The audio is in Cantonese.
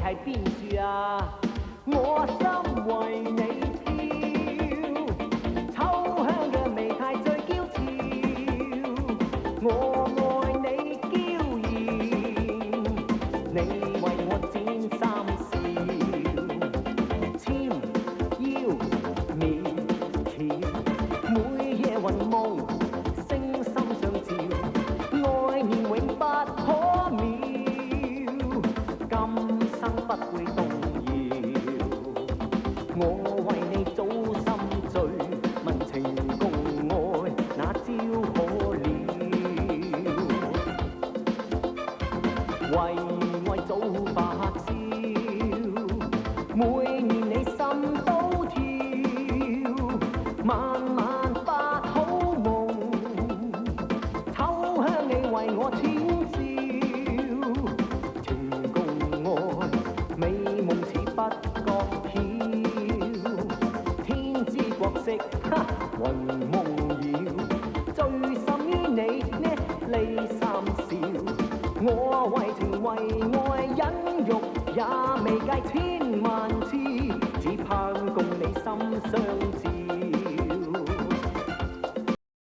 係邊處啊？我心為你飄，秋香嘅味太最嬌俏，我愛你嬌豔，你為我展三笑，纖腰苗條，每夜雲夢，聲心相照，愛念永不可秒，今生不會動搖。我為你早心醉，問情共愛那朝可了？為愛早發燒，每年你心都跳，晚晚發好夢，秋香你為我淺笑，情共愛美夢似不覺曉，天之國色雲夢繞，最深於你呢離三笑，我為情為愛忍辱也未計千萬次，只盼共你心相照。